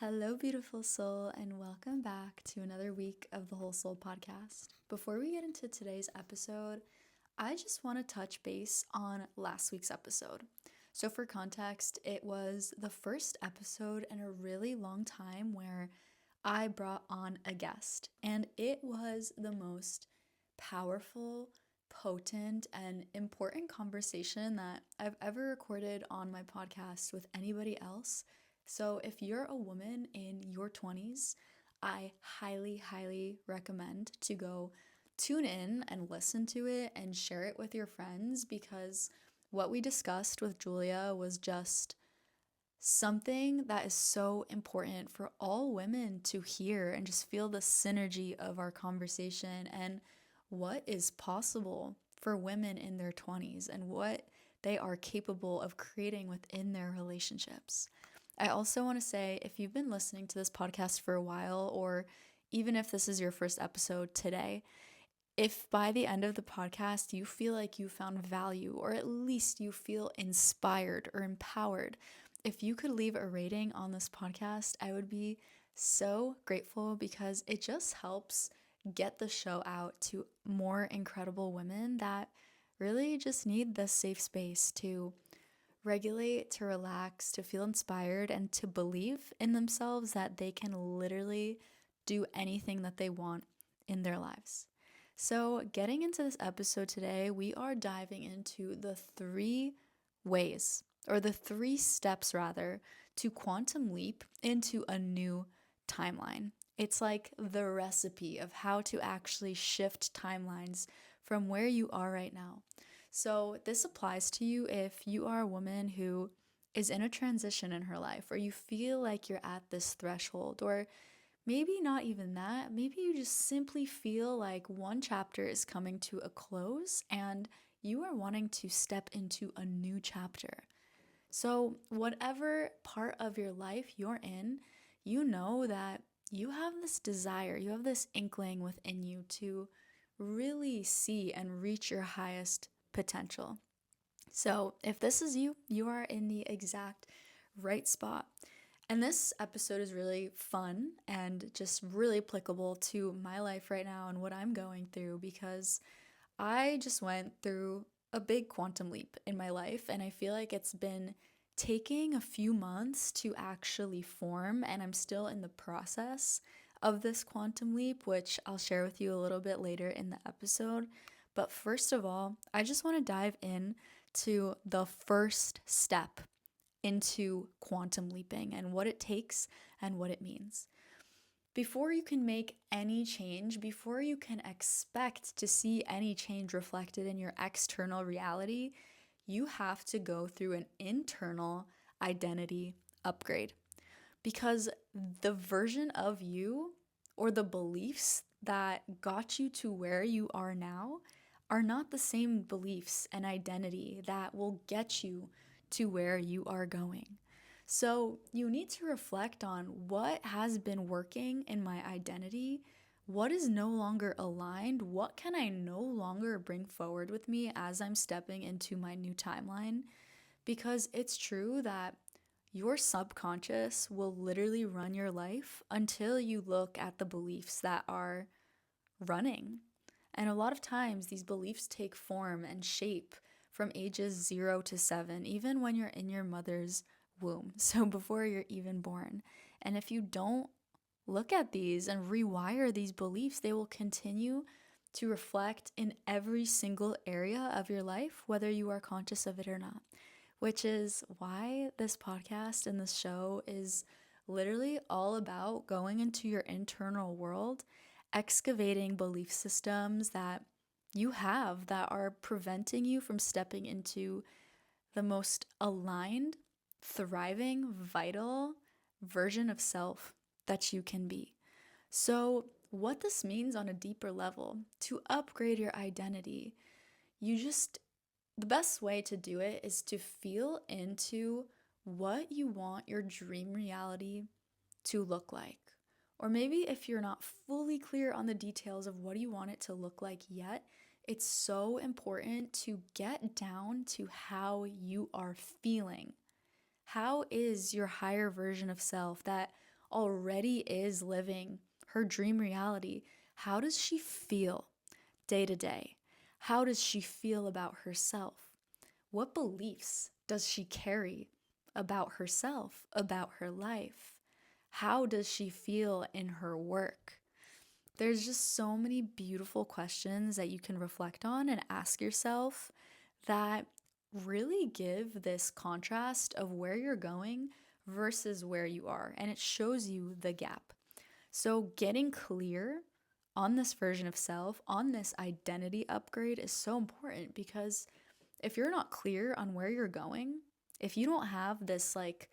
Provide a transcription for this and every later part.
Hello, beautiful soul, and welcome back to another week of the Whole Soul podcast. Before we get into today's episode, I just want to touch base on last week's episode. So, for context, it was the first episode in a really long time where I brought on a guest, and it was the most powerful, potent, and important conversation that I've ever recorded on my podcast with anybody else. So, if you're a woman in your 20s, I highly, highly recommend to go tune in and listen to it and share it with your friends because what we discussed with Julia was just something that is so important for all women to hear and just feel the synergy of our conversation and what is possible for women in their 20s and what they are capable of creating within their relationships. I also want to say if you've been listening to this podcast for a while, or even if this is your first episode today, if by the end of the podcast you feel like you found value, or at least you feel inspired or empowered, if you could leave a rating on this podcast, I would be so grateful because it just helps get the show out to more incredible women that really just need this safe space to regulate, to relax, to feel inspired, and to believe in themselves that they can literally do anything that they want in their lives. So, getting into this episode today, we are diving into the three ways, or the three steps rather, to quantum leap into a new timeline. It's like the recipe of how to actually shift timelines from where you are right now. So, this applies to you if you are a woman who is in a transition in her life, or you feel like you're at this threshold, or maybe not even that. Maybe you just simply feel like one chapter is coming to a close and you are wanting to step into a new chapter. So, whatever part of your life you're in, you know that you have this desire, you have this inkling within you to really see and reach your highest potential. So, if this is you, you are in the exact right spot. And this episode is really fun and just really applicable to my life right now and what I'm going through because I just went through a big quantum leap in my life, and I feel like it's been taking a few months to actually form, and I'm still in the process of this quantum leap, which I'll share with you a little bit later in the episode. But first of all, I just want to dive in to the first step into quantum leaping and what it takes and what it means. Before you can make any change, before you can expect to see any change reflected in your external reality, you have to go through an internal identity upgrade. Because the version of you or the beliefs that got you to where you are now are not the same beliefs and identity that will get you to where you are going. So you need to reflect on what has been working in my identity, what is no longer aligned, what can I no longer bring forward with me as I'm stepping into my new timeline. Because it's true that your subconscious will literally run your life until you look at the beliefs that are running. And a lot of times these beliefs take form and shape from ages 0 to 7, even when you're in your mother's womb. So before you're even born. And if you don't look at these and rewire these beliefs, they will continue to reflect in every single area of your life, whether you are conscious of it or not. Which is why this podcast and this show is literally all about going into your internal world, excavating belief systems that you have that are preventing you from stepping into the most aligned, thriving, vital version of self that you can be. So, what this means on a deeper level, to upgrade your identity, the best way to do it is to feel into what you want your dream reality to look like. Or maybe if you're not fully clear on the details of what you want it to look like yet, it's so important to get down to how you are feeling. How is your higher version of self that already is living her dream reality, how does she feel day to day? How does she feel about herself? What beliefs does she carry about herself, about her life? How does she feel in her work? There's just so many beautiful questions that you can reflect on and ask yourself that really give this contrast of where you're going versus where you are. And it shows you the gap. So, getting clear on this version of self, on this identity upgrade, is so important because if you're not clear on where you're going, if you don't have this like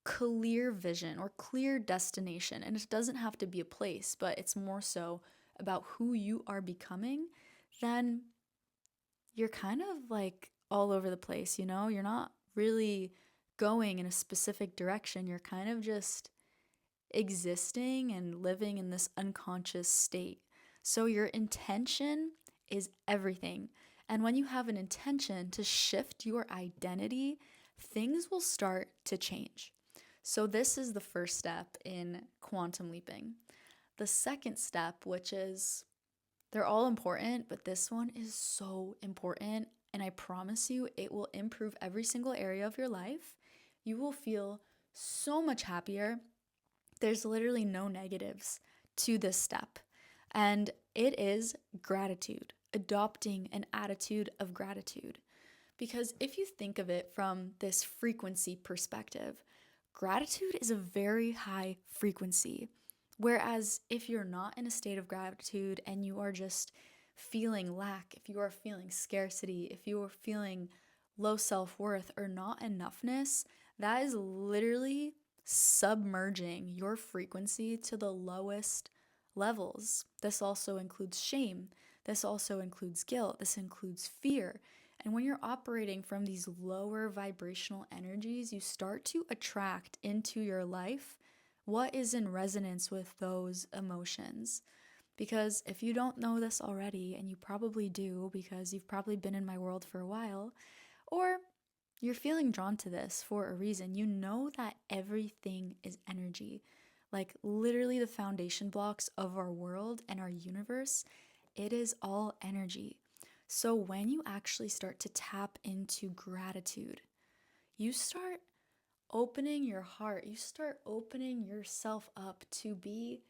clear vision or clear destination, and it doesn't have to be a place, but it's more so about who you are becoming, then you're kind of like all over the place, you know? You're not really going in a specific direction. You're kind of just existing and living in this unconscious state. So your intention is everything. And when you have an intention to shift your identity, things will start to change. So this is the first step in quantum leaping. The second step, which is, they're all important, but this one is so important. And I promise you, it will improve every single area of your life. You will feel so much happier. There's literally no negatives to this step. And it is gratitude, adopting an attitude of gratitude. Because if you think of it from this frequency perspective, gratitude is a very high frequency. Whereas if you're not in a state of gratitude and you are just feeling lack, if you are feeling scarcity, if you are feeling low self-worth or not enoughness, that is literally submerging your frequency to the lowest levels. This also includes shame. This also includes guilt. This includes fear. And when you're operating from these lower vibrational energies, you start to attract into your life what is in resonance with those emotions. Because if you don't know this already, and you probably do because you've probably been in my world for a while, or you're feeling drawn to this for a reason, you know that everything is energy. Like literally the foundation blocks of our world and our universe, it is all energy. So when you actually start to tap into gratitude, you start opening your heart, you start opening yourself up to be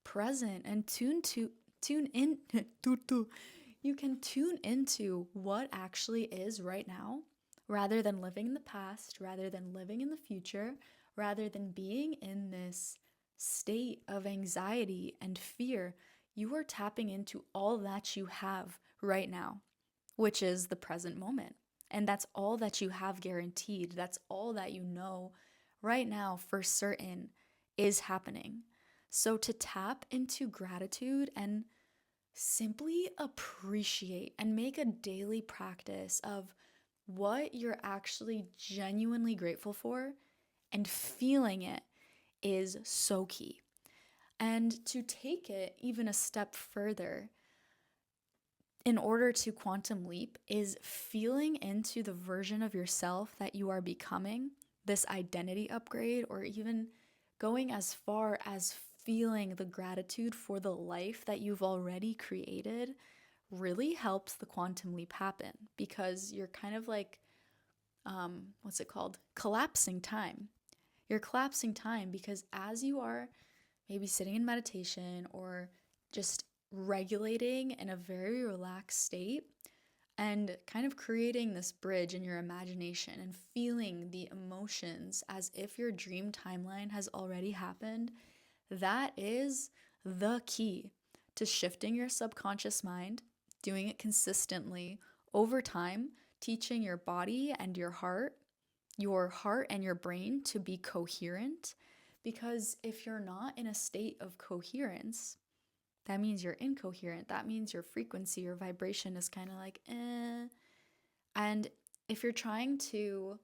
present and tune in you can tune into what actually is right now rather than living in the past, rather than living in the future, rather than being in this state of anxiety and fear. You are tapping into all that you have right now, which is the present moment. And that's all that you have guaranteed. That's all that you know right now for certain is happening. So to tap into gratitude and simply appreciate and make a daily practice of what you're actually genuinely grateful for and feeling it is so key. And to take it even a step further, in order to quantum leap, is feeling into the version of yourself that you are becoming, this identity upgrade, or even going as far as feeling the gratitude for the life that you've already created really helps the quantum leap happen, because you're kind of like, what's it called? Collapsing time. You're collapsing time because as you are maybe sitting in meditation or just regulating in a very relaxed state and kind of creating this bridge in your imagination and feeling the emotions as if your dream timeline has already happened, that is the key to shifting your subconscious mind, doing it consistently over time, teaching your body and your heart and your brain to be coherent. Because if you're not in a state of coherence, that means you're incoherent. That means your frequency, your vibration is kind of like, eh. And if you're trying to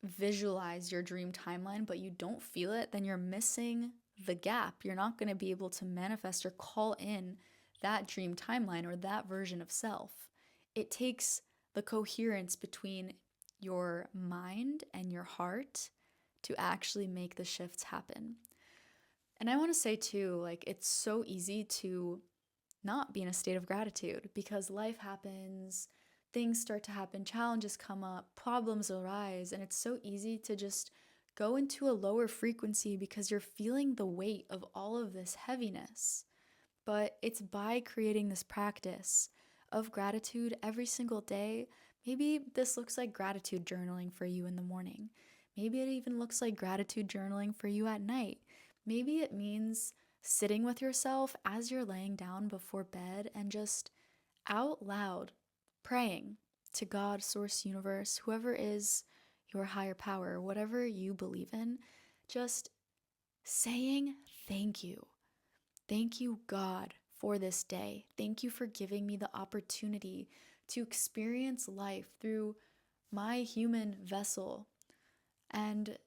visualize your dream timeline, but you don't feel it, then you're missing the gap. You're not going to be able to manifest or call in that dream timeline or that version of self. It takes the coherence between your mind and your heart to actually make the shifts happen. And I want to say too, like, it's so easy to not be in a state of gratitude because life happens, things start to happen, challenges come up, problems arise, and it's so easy to just go into a lower frequency because you're feeling the weight of all of this heaviness. But it's by creating this practice of gratitude every single day. Maybe this looks like gratitude journaling for you in the morning. Maybe it even looks like gratitude journaling for you at night. Maybe it means sitting with yourself as you're laying down before bed and just out loud praying to God, Source, Universe, whoever is your higher power, whatever you believe in, just saying thank you. Thank you, God, for this day. Thank you for giving me the opportunity to experience life through my human vessel. And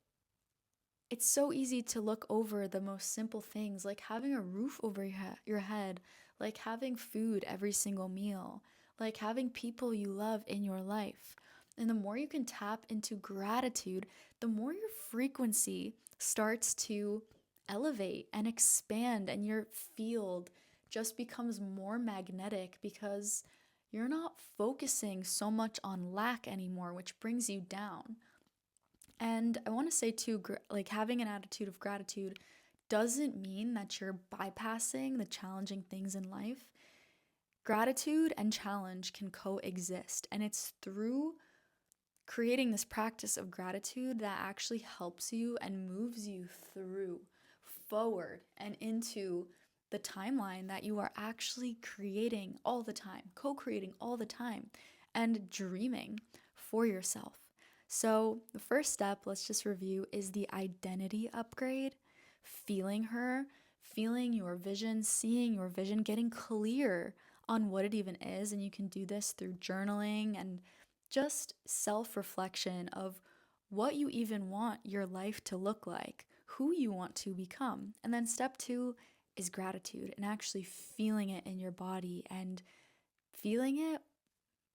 it's so easy to look over the most simple things, like having a roof over your head, like having food every single meal, like having people you love in your life. And the more you can tap into gratitude, the more your frequency starts to elevate and expand, and your field just becomes more magnetic because you're not focusing so much on lack anymore, which brings you down. And I want to say too, like having an attitude of gratitude doesn't mean that you're bypassing the challenging things in life. Gratitude and challenge can coexist, and it's through creating this practice of gratitude that actually helps you and moves you through forward and into the timeline that you are actually creating all the time, co-creating all the time, and dreaming for yourself. So, the first step, let's just review, is the identity upgrade. Feeling her, feeling your vision, seeing your vision, getting clear on what it even is. And you can do this through journaling and just self reflection of what you even want your life to look like, who you want to become. And then step two is gratitude and actually feeling it in your body and feeling it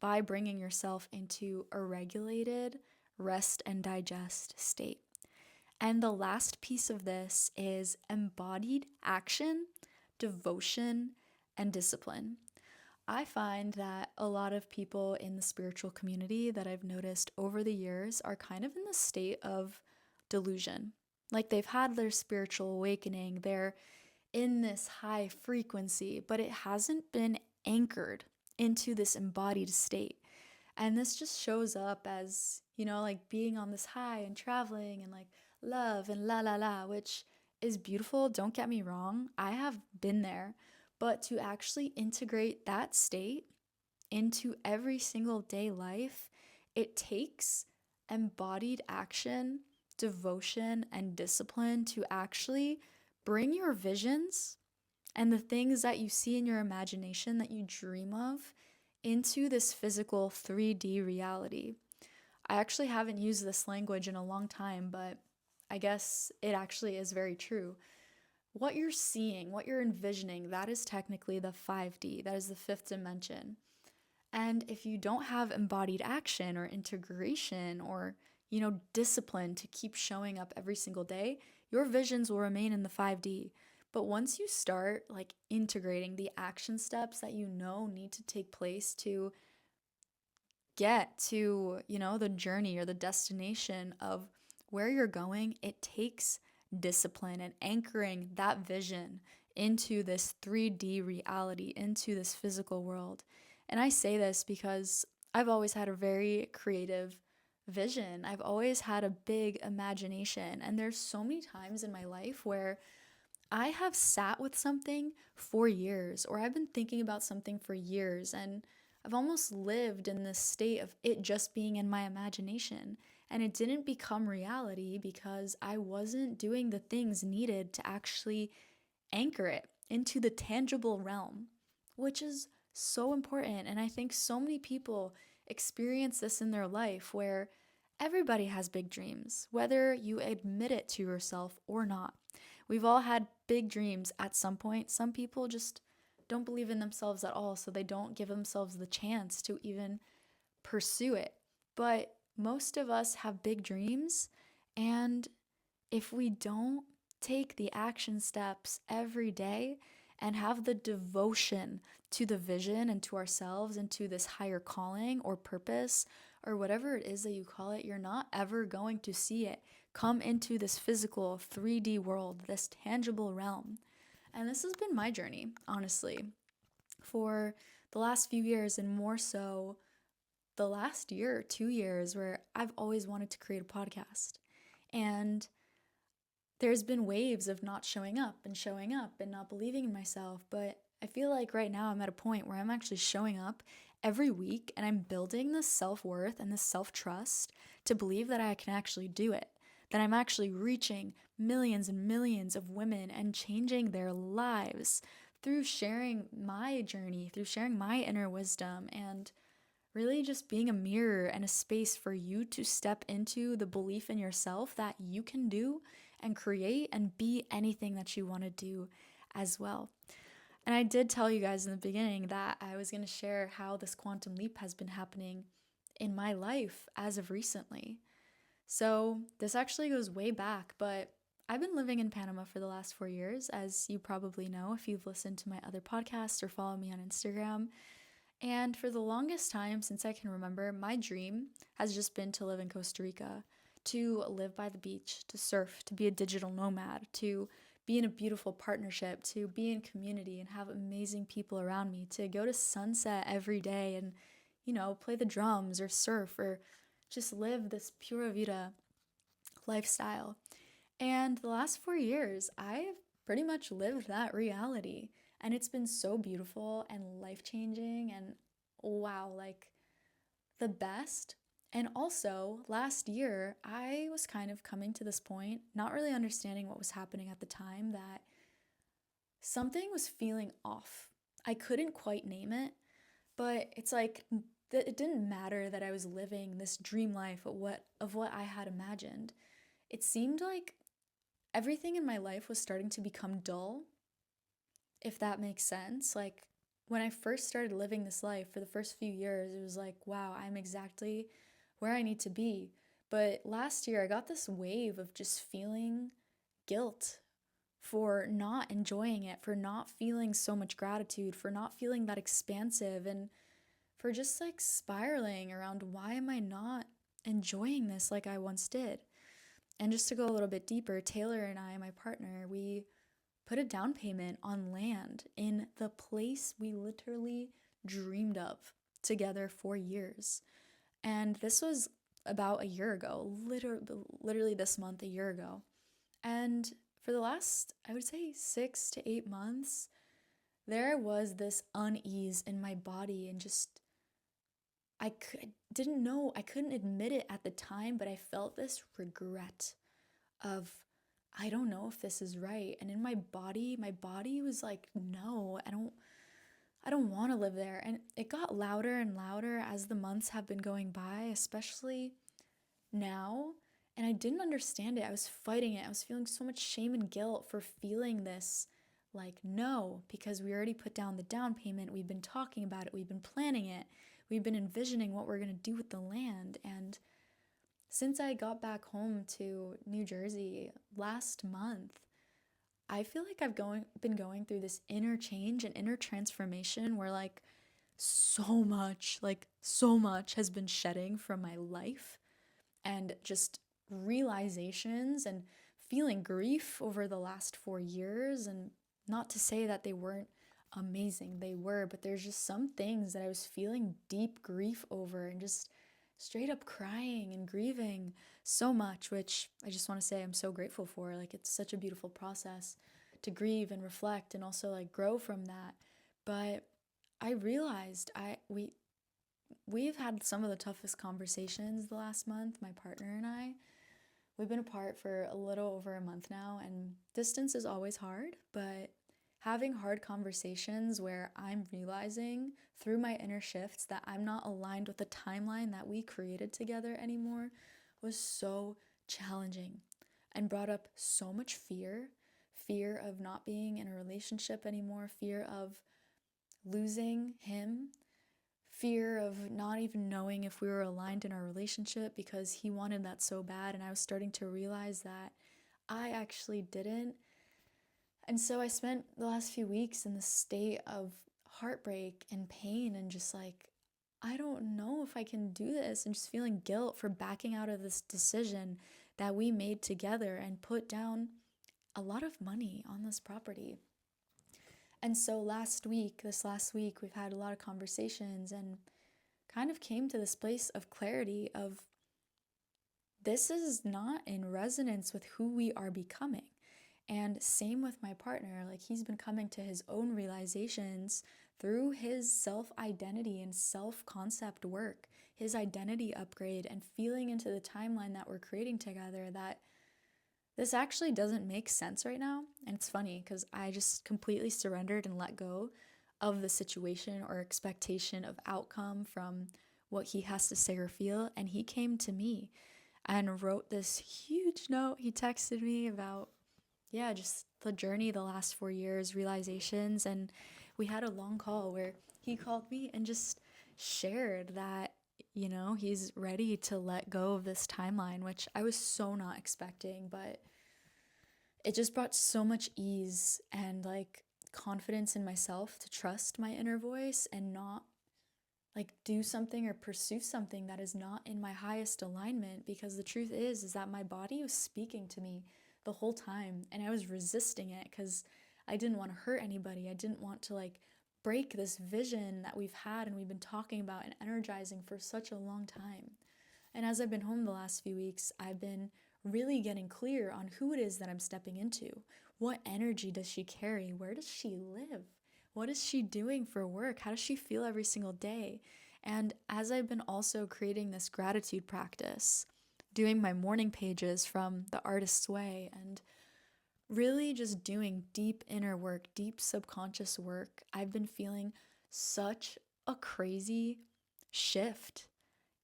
by bringing yourself into a regulated rest and digest state. And the last piece of this is embodied action, devotion, and discipline. I find that a lot of people in the spiritual community that I've noticed over the years are kind of in the state of delusion. Like they've had their spiritual awakening, they're in this high frequency, but it hasn't been anchored into this embodied state. And this just shows up as, like being on this high and traveling and like love and la la la, which is beautiful. Don't get me wrong. I have been there. But to actually integrate that state into every single day life, it takes embodied action, devotion, and discipline to actually bring your visions and the things that you see in your imagination that you dream of into this physical 3D reality. I actually haven't used this language in a long time, but I guess it actually is very true. What you're seeing, what you're envisioning, that is technically the 5D, that is the fifth dimension. And if you don't have embodied action or integration or, discipline to keep showing up every single day, your visions will remain in the 5D. But once you start like integrating the action steps that need to take place to get to, the journey or the destination of where you're going, it takes discipline and anchoring that vision into this 3D reality, into this physical world. And I say this because I've always had a very creative vision. I've always had a big imagination. And there's so many times in my life where I have sat with something for years, or I've been thinking about something for years, and I've almost lived in this state of it just being in my imagination. And it didn't become reality because I wasn't doing the things needed to actually anchor it into the tangible realm, which is so important. And I think so many people experience this in their life where everybody has big dreams, whether you admit it to yourself or not. We've all had big dreams at some point. Some people just don't believe in themselves at all, so they don't give themselves the chance to even pursue it. But most of us have big dreams, and if we don't take the action steps every day and have the devotion to the vision and to ourselves and to this higher calling or purpose or whatever it is that you call it, you're not ever going to see it come into this physical 3D world, this tangible realm. And this has been my journey, honestly, for the last few years, and more so the last year, 2 years, where I've always wanted to create a podcast. And there's been waves of not showing up and not believing in myself. But I feel like right now I'm at a point where I'm actually showing up every week and I'm building this self-worth and this self-trust to believe that I can actually do it, that I'm actually reaching millions and millions of women and changing their lives through sharing my journey, through sharing my inner wisdom, and really just being a mirror and a space for you to step into the belief in yourself that you can do and create and be anything that you want to do as well. And I did tell you guys in the beginning that I was going to share how this quantum leap has been happening in my life as of recently. So this actually goes way back, but I've been living in Panama for the last 4 years, as you probably know if you've listened to my other podcasts or follow me on Instagram. And for the longest time, since I can remember, my dream has just been to live in Costa Rica, to live by the beach, to surf, to be a digital nomad, to be in a beautiful partnership, to be in community and have amazing people around me, to go to sunset every day and, play the drums or surf or just live this pura vida lifestyle. And the last 4 years, I've pretty much lived that reality. And it's been so beautiful and life-changing and wow, like the best. And also, last year, I was kind of coming to this point, not really understanding what was happening at the time, that something was feeling off. I couldn't quite name it, but it's like it didn't matter that I was living this dream life of what I had imagined. It seemed like everything in my life was starting to become dull, if that makes sense. Like when I first started living this life for the first few years, it was like, wow, I'm exactly where I need to be. But last year, I got this wave of just feeling guilt for not enjoying it, for not feeling so much gratitude, for not feeling that expansive, and for just like spiraling around why am I not enjoying this like I once did. And just to go a little bit deeper, Taylor and I, my partner, we put a down payment on land in the place we literally dreamed of together for years. And this was about a year ago, literally this month, a year ago. And for the last, I would say 6 to 8 months, there was this unease in my body and just, didn't know, I couldn't admit it at the time, but I felt this regret of, I don't know if this is right. And in my body was like, no, I don't want to live there. And it got louder and louder as the months have been going by, especially now. And I didn't understand it. I was fighting it. I was feeling so much shame and guilt for feeling this like, no, because we already put down the down payment. We've been talking about it. We've been planning it. We've been envisioning what we're going to do with the land. And since I got back home to New Jersey last month, I feel like I've been going through this inner change and inner transformation where like so much has been shedding from my life, and just realizations and feeling grief over the last 4 years. And not to say that they weren't amazing, they were, but there's just some things that I was feeling deep grief over and just straight up crying and grieving so much, which I just want to say I'm so grateful for. Like it's such a beautiful process to grieve and reflect and also like grow from that. But I realized we've had some of the toughest conversations the last month, my partner and I. We've been apart for a little over a month now, and distance is always hard, but having hard conversations where I'm realizing through my inner shifts that I'm not aligned with the timeline that we created together anymore was so challenging and brought up so much fear of not being in a relationship anymore, fear of losing him, fear of not even knowing if we were aligned in our relationship because he wanted that so bad. And I was starting to realize that I actually didn't. And so I spent the last few weeks in this state of heartbreak and pain and just like, I don't know if I can do this, and just feeling guilt for backing out of this decision that we made together and put down a lot of money on this property. And so this last week, we've had a lot of conversations and kind of came to this place of clarity of this is not in resonance with who we are becoming. And same with my partner, like he's been coming to his own realizations through his self-identity and self-concept work, his identity upgrade, and feeling into the timeline that we're creating together that this actually doesn't make sense right now. And it's funny because I just completely surrendered and let go of the situation or expectation of outcome from what he has to say or feel. And he came to me and wrote this huge note. He texted me about, yeah, just the journey the last 4 years, realizations. And we had a long call where he called me and just shared that, he's ready to let go of this timeline, which I was so not expecting, but it just brought so much ease and like confidence in myself to trust my inner voice and not like do something or pursue something that is not in my highest alignment, because the truth is that my body was speaking to me the whole time and I was resisting it because I didn't want to hurt anybody. I didn't want to like break this vision that we've had and we've been talking about and energizing for such a long time. And as I've been home the last few weeks, I've been really getting clear on who it is that I'm stepping into. What energy does she carry? Where does she live? What is she doing for work? How does she feel every single day? And as I've been also creating this gratitude practice, doing my morning pages from The Artist's Way, and really just doing deep inner work, deep subconscious work, I've been feeling such a crazy shift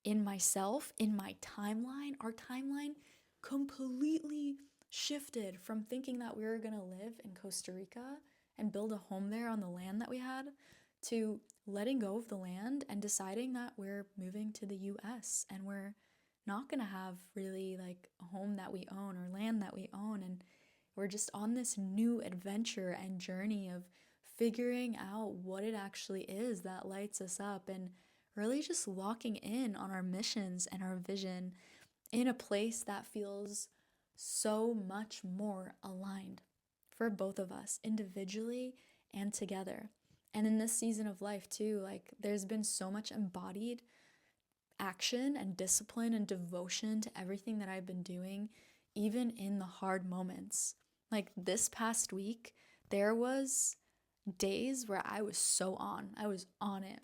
in myself, in my timeline. Our timeline completely shifted from thinking that we were going to live in Costa Rica and build a home there on the land that we had to letting go of the land and deciding that we're moving to the US and we're not going to have really like a home that we own or land that we own. And we're just on this new adventure and journey of figuring out what it actually is that lights us up and really just locking in on our missions and our vision in a place that feels so much more aligned for both of us individually and together. And in this season of life too, like there's been so much embodied action and discipline and devotion to everything that I've been doing, even in the hard moments. Like this past week, there was days where I was I was on it.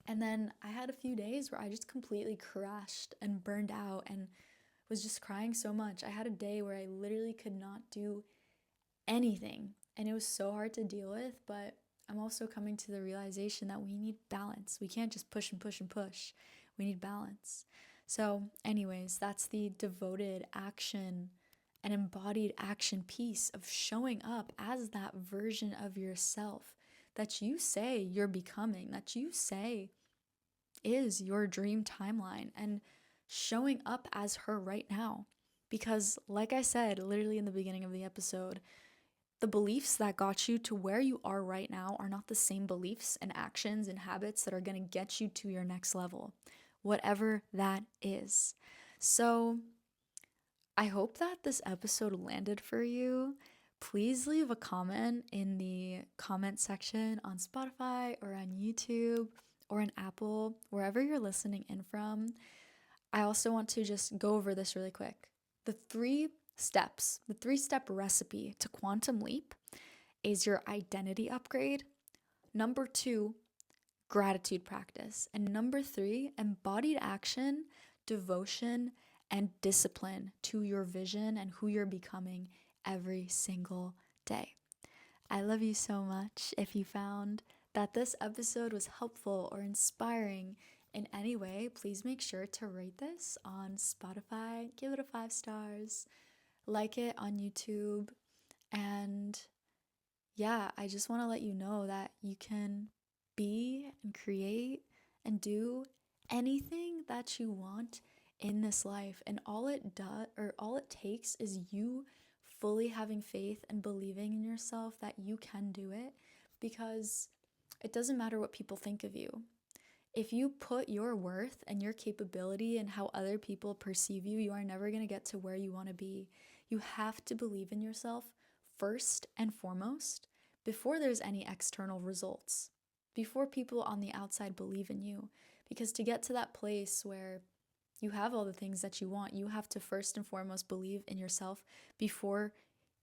And then I had a few days where I just completely crashed and burned out and was just crying so much. I had a day where I literally could not do anything, and it was so hard to deal with, but I'm also coming to the realization that we need balance. We can't just push and push and push. We need balance. So, anyways, that's the devoted action and embodied action piece of showing up as that version of yourself that you say you're becoming, that you say is your dream timeline, and showing up as her right now. Because, like I said, literally in the beginning of the episode, the beliefs that got you to where you are right now are not the same beliefs and actions and habits that are going to get you to your next level, whatever that is. So, I hope that this episode landed for you. Please leave a comment in the comment section on Spotify or on YouTube or on Apple, wherever you're listening in from. I also want to just go over this really quick. The 3-step recipe to Quantum Leap is your identity upgrade. Number 2, gratitude practice. And number 3, embodied action, devotion, and discipline to your vision and who you're becoming every single day. I love you so much. If you found that this episode was helpful or inspiring in any way, please make sure to rate this on Spotify, give it a 5 stars, like it on YouTube, and yeah, I just want to let you know that you can be and create and do anything that you want in this life, and all it takes is you fully having faith and believing in yourself that you can do it, because it doesn't matter what people think of you. If you put your worth and your capability and how other people perceive you, you are never going to get to where you want to be. You have to believe in yourself first and foremost before there's any external results, before people on the outside believe in you. Because to get to that place where you have all the things that you want, you have to first and foremost believe in yourself before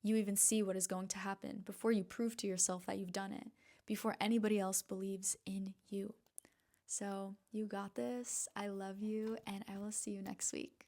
you even see what is going to happen, before you prove to yourself that you've done it, before anybody else believes in you. So you got this. I love you, and I will see you next week.